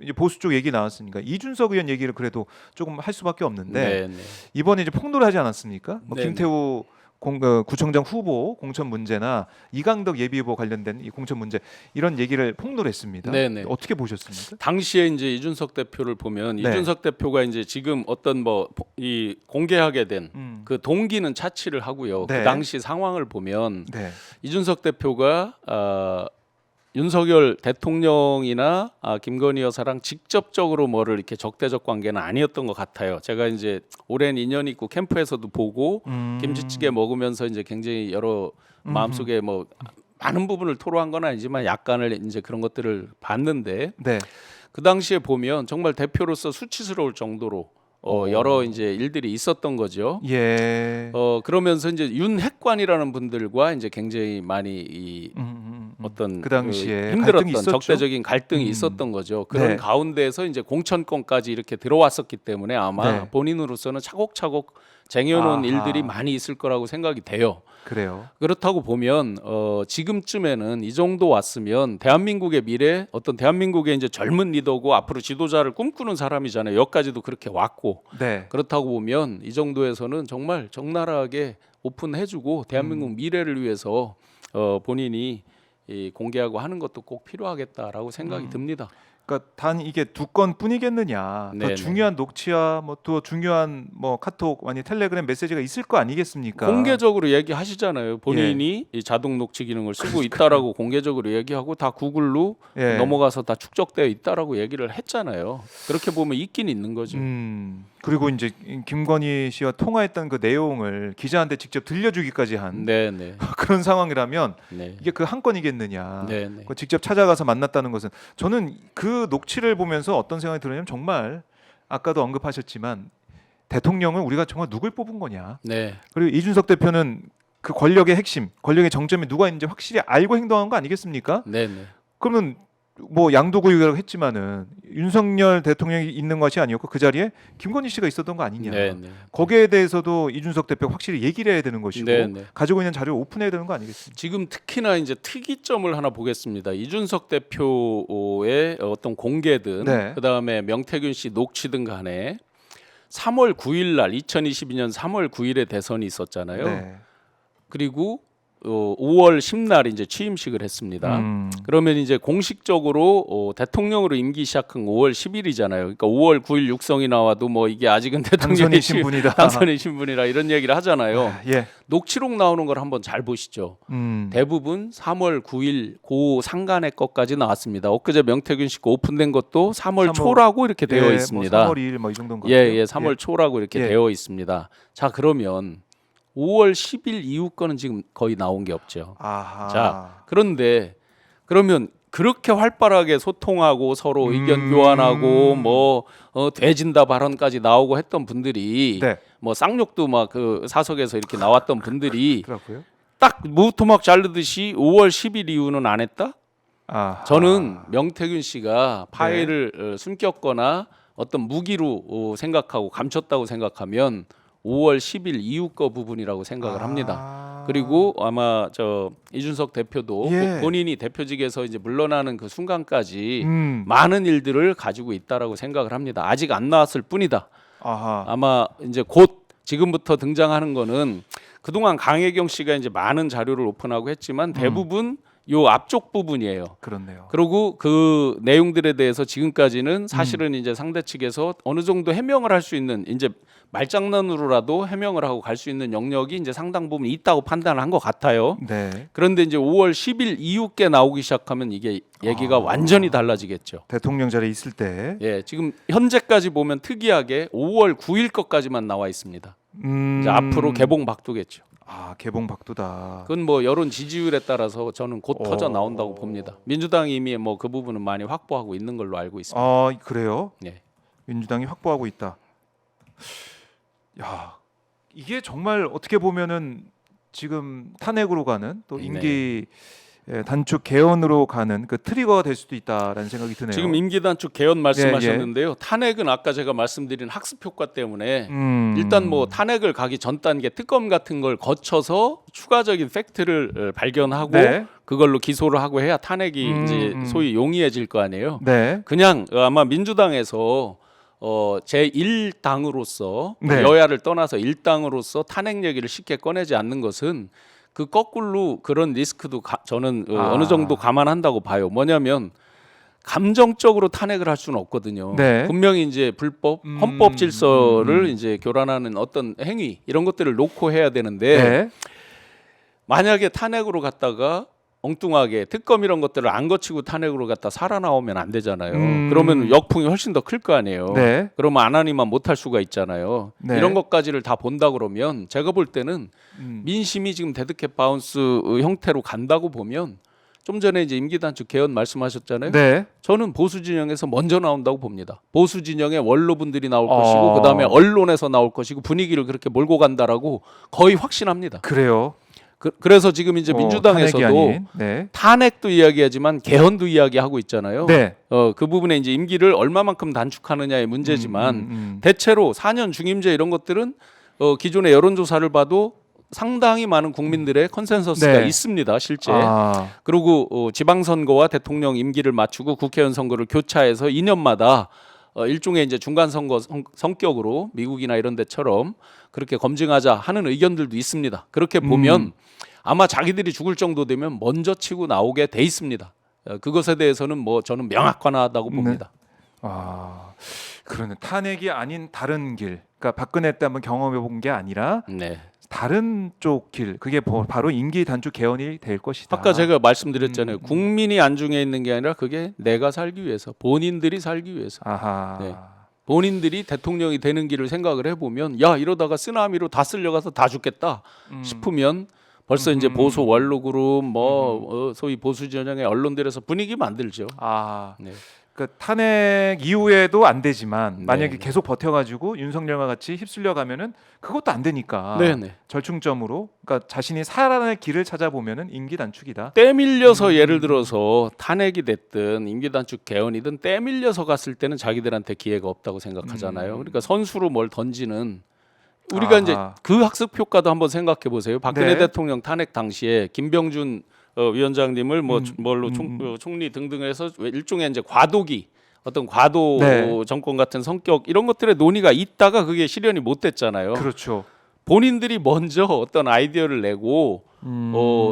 이제 보수 쪽 얘기 나왔으니까 이준석 의원 얘기를 그래도 조금 할 수밖에 없는데 네, 네. 이번에 이제 폭로를 하지 않았습니까? 뭐 네, 김태우 구청장 후보 공천 문제나 이강덕 예비후보 관련된 이 공천 문제 이런 얘기를 폭로를 했습니다. 네, 네. 어떻게 보셨습니까? 당시에 이제 이준석 대표를 보면 네. 이준석 대표가 이제 지금 어떤 뭐 이 공개하게 된 그 음. 동기는 차치를 하고요. 네. 그 당시 상황을 보면 네. 이준석 대표가 윤석열 대통령이나 김건희 여사랑 직접적으로 뭐를 이렇게 적대적 관계는 아니었던 것 같아요. 제가 이제 오랜 인연이 있고 캠프에서도 보고 김치찌개 먹으면서 이제 굉장히 여러 마음속에 뭐 많은 부분을 토로한 건 아니지만 약간을 이제 그런 것들을 봤는데 네. 그 당시에 보면 정말 대표로서 수치스러울 정도로 여러 이제 일들이 있었던 거죠. 예. 그러면서 이제 윤핵관이라는 분들과 이제 굉장히 많이 이 어떤 그 당시에 갈등이 힘들었던 있었죠? 적대적인 갈등이 있었던 거죠. 그런 네. 가운데에서 이제 공천권까지 이렇게 들어왔었기 때문에 아마 네. 본인으로서는 차곡차곡 쟁여놓은 아하. 일들이 많이 있을 거라고 생각이 돼요. 그래요. 그렇다고 보면 지금쯤에는 이 정도 왔으면 대한민국의 미래, 어떤 대한민국의 이제 젊은 리더고 앞으로 지도자를 꿈꾸는 사람이잖아요. 여기까지도 그렇게 왔고 네. 그렇다고 보면 이 정도에서는 정말 적나라하게 오픈해주고 대한민국 미래를 위해서 본인이 이 공개하고 하는 것도 꼭 필요하겠다라고 생각이 듭니다. 그러니까 단 이게 두 건뿐이겠느냐. 더 네네. 중요한 녹취와 뭐 또 중요한 뭐 카톡 아니 텔레그램 메시지가 있을 거 아니겠습니까? 공개적으로 얘기하시잖아요. 본인이 이 자동 녹취 기능을 쓰고 있다라고 공개적으로 얘기하고 다 구글로 예. 넘어가서 다 축적되어 있다라고 얘기를 했잖아요. 그렇게 보면 있긴 있는 거죠. 그리고 이제 김건희 씨와 통화했던 그 내용을 기자한테 직접 들려주기까지 한 네네. 그런 상황이라면 네. 이게 그 한 건이겠느냐. 네네. 그 직접 찾아가서 만났다는 것은 저는 그 녹취를 보면서 어떤 생각이 들었냐면 정말 아까도 언급하셨지만 대통령은 우리가 정말 누굴 뽑은 거냐. 네. 그리고 이준석 대표는 그 권력의 핵심, 권력의 정점에 누가 있는지 확실히 알고 행동한 거 아니겠습니까? 네네. 그러면 뭐 양도구역이라고 했지만은 윤석열 대통령이 있는 것이 아니었고 그 자리에 김건희 씨가 있었던 거 아니냐. 네네. 거기에 대해서도 이준석 대표가 확실히 얘기를 해야 되는 것이고 네네. 가지고 있는 자료를 오픈해야 되는 거 아니겠습니까? 지금 특히나 이제 특이점을 하나 보겠습니다. 이준석 대표의 어떤 공개든 네. 그다음에 명태균 씨 녹취든 간에 3월 9일 날 2022년 3월 9일에 대선이 있었잖아요. 네. 그리고 5월 10날 이제 취임식을 했습니다. 그러면 이제 공식적으로 대통령으로 임기 시작한 5월 10일이잖아요. 그러니까 5월 9일 육성이 나와도 뭐 이게 아직은 대통령의 당선이신 분이다. 당선이신 분이라 이런 얘기를 하잖아요. 예. 녹취록 나오는 걸 한번 잘 보시죠. 대부분 3월 9일 고 상간의 것까지 나왔습니다. 엊그제 명태균 씨가 오픈된 것도 3월 3월 초라고 이렇게 되어 있습니다. 뭐 3월 2일 뭐 이 정도인가? 예, 3월 초라고 이렇게 예. 되어 있습니다. 자, 그러면 5월 10일 이후 거는 지금 거의 나온 게 없죠. 아하. 자, 그런데 그러면 그렇게 활발하게 소통하고 서로 의견 교환하고 뭐 돼진다 발언까지 나오고 했던 분들이 네. 뭐 쌍욕도 막 그 사석에서 이렇게 나왔던 분들이 그렇고요. 딱 무토막 자르듯이 5월 10일 이후는 안 했다? 아. 저는 명태균 씨가 파일을 숨겼거나 어떤 무기로 생각하고 감췄다고 생각하면 5월 10일 이후 거 부분이라고 생각을 합니다. 그리고 아마 저 이준석 대표도 예. 본인이 대표직에서 이제 물러나는 그 순간까지 많은 많은 일들을 가지고 있다라고 생각을 합니다. 아직 안 나왔을 뿐이다. 아하. 아마 이제 곧 지금부터 등장하는 거는 그동안 강혜경 씨가 이제 많은 자료를 오픈하고 했지만 대부분 요 앞쪽 부분이에요. 그렇네요. 그리고 그 내용들에 대해서 지금까지는 사실은 이제 상대 측에서 어느 정도 해명을 할 수 있는 이제 말장난으로라도 해명을 하고 갈 수 있는 영역이 이제 상당 부분 있다고 판단을 한 것 같아요. 네. 그런데 이제 5월 10일 이후께 나오기 시작하면 이게 얘기가 완전히 달라지겠죠. 대통령 자리에 있을 때. 예, 지금 현재까지 보면 특이하게 5월 9일 것까지만 나와 있습니다. 이제 앞으로 개봉 박두겠죠. 아, 개봉 박두다. 그건 뭐 여론 지지율에 따라서 저는 곧 터져 나온다고 봅니다. 민주당이 이미 뭐 그 부분은 많이 확보하고 있는 걸로 알고 있습니다. 아, 그래요? 예. 민주당이 확보하고 있다. 야, 이게 정말 어떻게 보면은 지금 탄핵으로 가는 또 임기 예, 단축 개헌으로 가는 그 트리거가 될 수도 있다라는 생각이 드네요. 지금 임기 단축 개헌 말씀하셨는데요. 탄핵은 아까 제가 말씀드린 학습 효과 때문에 일단 뭐 탄핵을 가기 전 단계 특검 같은 걸 거쳐서 추가적인 팩트를 발견하고 네. 그걸로 기소를 하고 해야 탄핵이 이제 소위 용이해질 거 아니에요. 네. 그냥 아마 민주당에서 제1당으로서 네. 여야를 떠나서 1당으로서 탄핵 얘기를 쉽게 꺼내지 않는 것은 그 거꾸로 그런 리스크도 저는 어느 정도 감안한다고 봐요. 뭐냐면 감정적으로 탄핵을 할 수는 없거든요. 네. 분명히 이제 불법, 헌법 질서를 이제 교란하는 어떤 행위 이런 것들을 놓고 해야 되는데 네. 만약에 탄핵으로 갔다가 엉뚱하게 특검 이런 것들을 안 거치고 탄핵으로 갔다 살아나오면 안 되잖아요. 그러면 역풍이 훨씬 더 클 거 아니에요. 네. 그러면 안 하니만 못할 수가 있잖아요. 네. 이런 것까지를 다 본다 그러면 제가 볼 때는 민심이 지금 데드캣 바운스 형태로 간다고 보면 좀 전에 이제 임기 단축 개헌 말씀하셨잖아요. 네. 저는 보수 진영에서 먼저 나온다고 봅니다. 보수 진영의 원로분들이 나올 것이고 그다음에 언론에서 나올 것이고 분위기를 그렇게 몰고 간다라고 거의 확신합니다. 그래요. 그래서 지금 이제 민주당에서도 탄핵이 아닌. 네. 탄핵도 이야기하지만 개헌도 이야기하고 있잖아요. 네. 그 부분에 이제 임기를 얼마만큼 단축하느냐의 문제지만 대체로 4년 중임제 이런 것들은 기존의 여론조사를 봐도 상당히 많은 국민들의 컨센서스가 네. 있습니다, 실제. 그리고 지방선거와 대통령 임기를 맞추고 국회의원 선거를 교차해서 2년마다 일종의 이제 중간 선거 성격으로 미국이나 이런 데처럼 그렇게 검증하자 하는 의견들도 있습니다. 그렇게 보면 아마 자기들이 죽을 정도 되면 먼저 치고 나오게 돼 있습니다. 그것에 대해서는 뭐 저는 명확하다고 봅니다. 그러네. 탄핵이 아닌 다른 길. 그러니까 박근혜 때 한번 경험해 본 게 아니라 네. 다른 쪽 길. 그게 바로 임기 단축 개헌이 될 것이다. 아까 제가 말씀드렸잖아요. 국민이 안중에 있는 게 아니라 그게 내가 살기 위해서, 본인들이 살기 위해서. 아하. 네. 본인들이 대통령이 되는 길을 생각을 해보면 야 이러다가 쓰나미로 다 쓸려가서 다 죽겠다 싶으면 벌써 이제 보수 원로 그룹 소위 보수 진영의 언론들에서 분위기 만들죠. 네. 그러니까 탄핵 이후에도 안 되지만 만약에 네. 계속 버텨가지고 윤석열과 같이 휩쓸려 가면은 그것도 안 되니까 네네. 절충점으로 그러니까 자신이 살아날 길을 찾아보면은 임기 단축이다. 때밀려서 예를 들어서 탄핵이 됐든 임기 단축 개헌이든 때밀려서 갔을 때는 자기들한테 기회가 없다고 생각하잖아요. 그러니까 선수로 뭘 던지는 우리가 이제 그 학습 효과도 한번 생각해 보세요. 박근혜 네. 대통령 탄핵 당시에 김병준 위원장님을 총리 등등해서 일종의 이제 과도기 어떤 과도 네. 정권 같은 성격 이런 것들의 논의가 있다가 그게 실현이 못 됐잖아요. 그렇죠. 본인들이 먼저 어떤 아이디어를 내고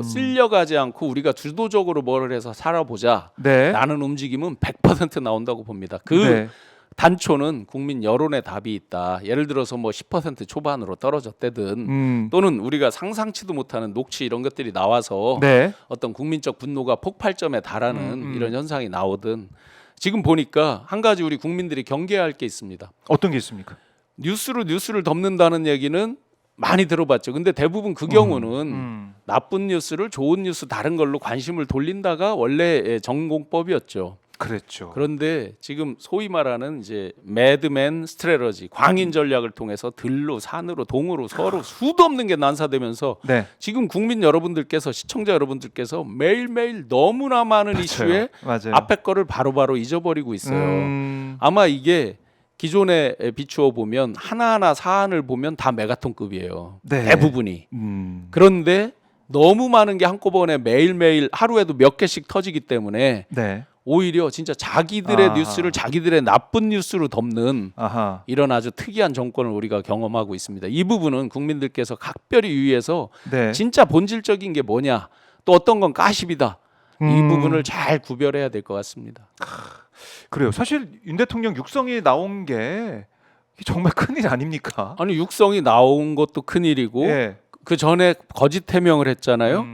쓸려가지 않고 우리가 주도적으로 뭘 해서 살아보자 네. 라는 움직임은 100% 나온다고 봅니다. 네. 단초는 국민 여론의 답이 있다. 예를 들어서 뭐 10% 초반으로 떨어졌대든 또는 우리가 상상치도 못하는 녹취 이런 것들이 나와서 네. 어떤 국민적 분노가 폭발점에 달하는 이런 현상이 나오든 지금 보니까 한 가지 우리 국민들이 경계해야 할 게 있습니다. 어떤 게 있습니까? 뉴스를 덮는다는 얘기는 많이 들어봤죠. 근데 대부분 그 경우는 나쁜 뉴스를 좋은 뉴스 다른 걸로 관심을 돌린다가 원래 전공법이었죠. 그랬죠. 그런데 지금 소위 말하는 이제 매드맨 스트레러지 광인 전략을 통해서 들로 산으로 동으로 서로 수도 없는 게 난사되면서 네. 지금 국민 여러분들께서 시청자 여러분들께서 매일매일 너무나 많은 이슈에 맞아요. 앞에 거를 바로바로 잊어버리고 있어요. 아마 이게 기존에 비추어 보면 하나하나 사안을 보면 다 메가톤급이에요. 네. 대부분이. 그런데 너무 많은 게 한꺼번에 매일매일 하루에도 몇 개씩 터지기 때문에 네. 오히려 진짜 자기들의 뉴스를 자기들의 나쁜 뉴스로 덮는 이런 아주 특이한 정권을 우리가 경험하고 있습니다. 이 부분은 국민들께서 각별히 유의해서 네. 진짜 본질적인 게 뭐냐 또 어떤 건 가십이다. 이 부분을 잘 구별해야 될 것 같습니다. 그래요. 사실 윤 대통령 육성이 나온 게 정말 큰일 아닙니까? 아니 육성이 나온 것도 큰일이고 예. 그 전에 거짓 해명을 했잖아요.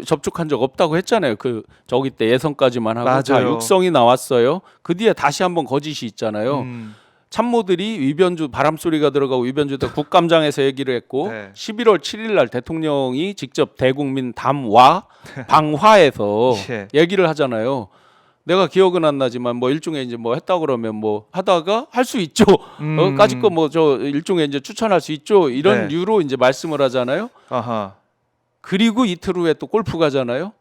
접촉한 적 없다고 했잖아요. 그 저기 때 예선까지만 하고 자, 육성이 나왔어요. 그 뒤에 다시 한번 거짓이 있잖아요. 참모들이 위변주 바람 소리가 들어가고 위변주도 국감장에서 얘기를 했고 네. 11월 7일 날 대통령이 직접 대국민 담화 방화에서 예. 얘기를 하잖아요. 내가 기억은 안 나지만 뭐 일종의 이제 뭐 했다 그러면 뭐 하다가 할 수 있죠. 까짓 거 뭐 저 일종의 이제 추천할 수 있죠. 이런 네. 류로 이제 말씀을 하잖아요. 그리고 이틀 후에 또 골프 가잖아요.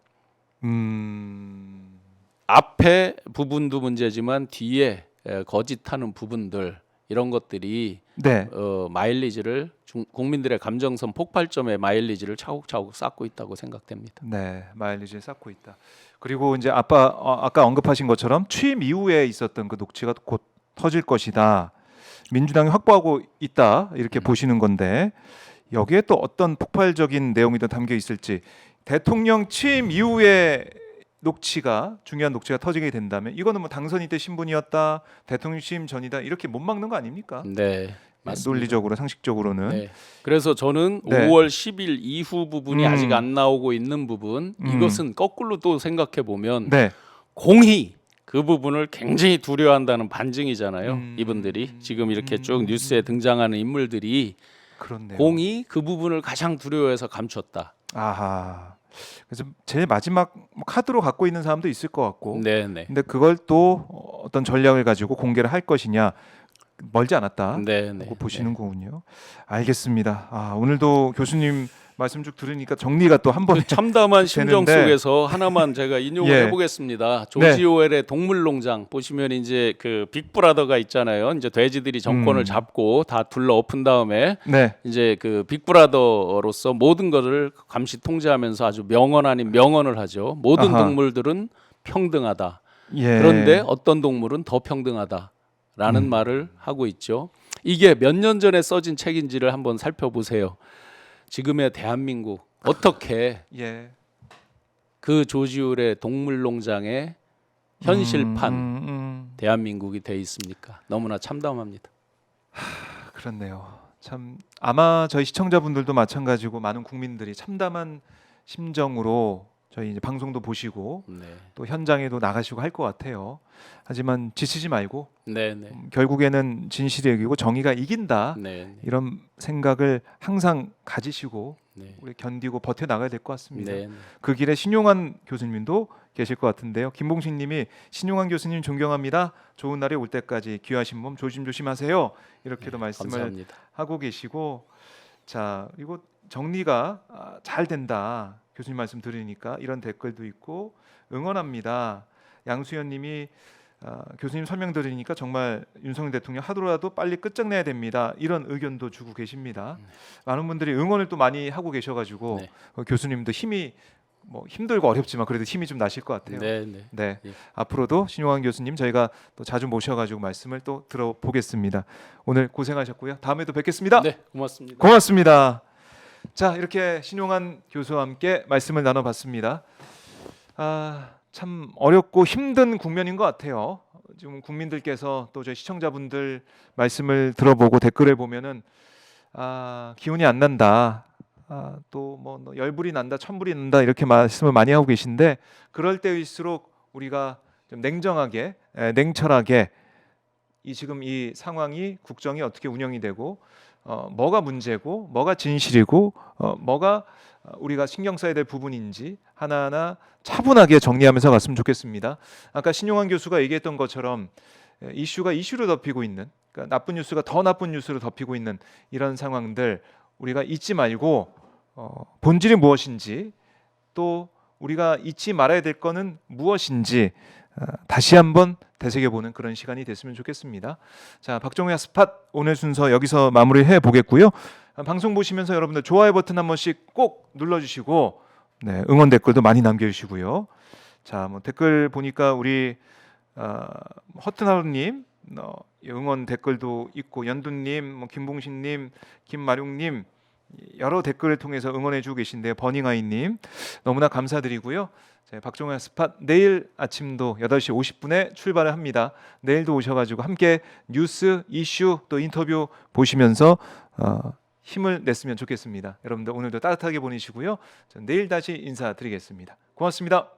앞에 부분도 문제지만 뒤에 거짓하는 부분들 이런 것들이 네. 마일리지를 국민들의 감정선 폭발점의 마일리지를 차곡차곡 쌓고 있다고 생각됩니다. 네, 마일리지를 쌓고 있다. 그리고 이제 아까 언급하신 것처럼 취임 이후에 있었던 그 녹취가 곧 터질 것이다. 민주당이 확보하고 있다 이렇게 보시는 건데 여기에 또 어떤 폭발적인 내용이 더 담겨 있을지 대통령 취임 이후에 녹취가 중요한 녹취가 터지게 된다면 이거는 뭐 당선인 때 신분이었다 대통령 취임 전이다 이렇게 못 막는 거 아닙니까? 네, 맞습니다. 논리적으로 상식적으로는 네. 그래서 저는 네. 5월 10일 이후 부분이 아직 안 나오고 있는 부분 이것은 거꾸로 또 생각해 보면 네. 공히 그 부분을 굉장히 두려워한다는 반증이잖아요. 이분들이 지금 이렇게 쭉 뉴스에 등장하는 인물들이 그렇네요. 공이 그 부분을 가장 두려워해서 감췄다. 아하. 그래서 제일 마지막 카드로 갖고 있는 사람도 있을 것 같고. 네네. 근데 그걸 또 어떤 전략을 가지고 공개를 할 것이냐 멀지 않았다. 네네. 보시는 거군요. 알겠습니다. 오늘도 교수님 말씀 쭉 들으니까 정리가 또 한 번에 그 참담한 심정 되는데. 속에서 하나만 제가 인용을 예. 해보겠습니다. 조지 오웰의 동물농장 보시면 이제 그 빅브라더가 있잖아요. 이제 돼지들이 정권을 잡고 다 둘러 엎은 다음에 네. 이제 그 빅브라더로서 모든 것을 감시 통제하면서 아주 명언 아닌 명언을 하죠. 모든 아하. 동물들은 평등하다. 예. 그런데 어떤 동물은 더 평등하다라는 말을 하고 있죠. 이게 몇 년 전에 써진 책인지를 한번 살펴보세요. 지금의 대한민국 어떻게 예. 그 조지 오웰의 동물농장의 현실판 대한민국이 돼 있습니까? 너무나 참담합니다. 그렇네요. 참 아마 저희 시청자분들도 마찬가지고 많은 국민들이 참담한 심정으로 저희 이제 방송도 보시고 네, 또 현장에도 나가시고 할 것 같아요. 하지만 지치지 말고 네, 네, 결국에는 진실이 이기고 정의가 이긴다. 네, 이런 생각을 항상 가지시고 네, 우리 견디고 버텨 나가야 될 것 같습니다. 네, 그 길에 신용환 교수님도 계실 것 같은데요. 김봉식님이 신용환 교수님 존경합니다. 좋은 날이 올 때까지 귀하신 몸 조심조심하세요. 이렇게도 말씀을 감사합니다. 하고 계시고 자 그리고 정리가 잘 된다. 교수님 말씀 들으니까 이런 댓글도 있고 응원합니다. 양수연님이 교수님 설명 들으니까 정말 윤석열 대통령 하루라도 빨리 끝장내야 됩니다. 이런 의견도 주고 계십니다. 많은 분들이 응원을 또 많이 하고 계셔가지고 네. 교수님도 힘이 뭐 힘들고 어렵지만 그래도 힘이 좀 나실 것 같아요. 네, 네. 네. 예. 앞으로도 신용환 교수님 저희가 또 자주 모셔가지고 말씀을 또 들어보겠습니다. 오늘 고생하셨고요. 다음에도 뵙겠습니다. 네, 고맙습니다. 고맙습니다. 자 이렇게 신용환 교수와 함께 말씀을 나눠봤습니다. 참 어렵고 힘든 국면인 것 같아요. 지금 국민들께서 또 저희 시청자분들 말씀을 들어보고 댓글을 보면은 기운이 안 난다. 또 뭐 열불이 난다, 천불이 난다 이렇게 말씀을 많이 하고 계신데 그럴 때일수록 우리가 좀 냉정하게, 냉철하게 지금 이 상황이 국정이 어떻게 운영이 되고 뭐가 문제고 뭐가 진실이고 뭐가 우리가 신경 써야 될 부분인지 하나하나 차분하게 정리하면서 갔으면 좋겠습니다. 아까 신용환 교수가 얘기했던 것처럼 이슈가 이슈를 덮이고 있는 그러니까 나쁜 뉴스가 더 나쁜 뉴스를 덮이고 있는 이런 상황들 우리가 잊지 말고 본질이 무엇인지 또 우리가 잊지 말아야 될 거는 무엇인지 다시 한번 되새겨보는 그런 시간이 됐으면 좋겠습니다. 자, 박정우의 스팟 오늘 순서 여기서 마무리해 보겠고요. 방송 보시면서 여러분들 좋아요 버튼 한 번씩 꼭 눌러주시고 네, 응원 댓글도 많이 남겨주시고요. 자, 뭐 댓글 보니까 우리 허튼하루님 응원 댓글도 있고 연두님, 뭐 김봉신님, 김마룡님 여러 댓글을 통해서 응원해주고 계신데요. 버닝아이님 너무나 감사드리고요. 자, 박종현 스팟 내일 아침도 8시 50분에 출발을 합니다. 내일도 오셔가지고 함께 뉴스, 이슈 또 인터뷰 보시면서 힘을 냈으면 좋겠습니다. 여러분들 오늘도 따뜻하게 보내시고요. 내일 다시 인사드리겠습니다. 고맙습니다.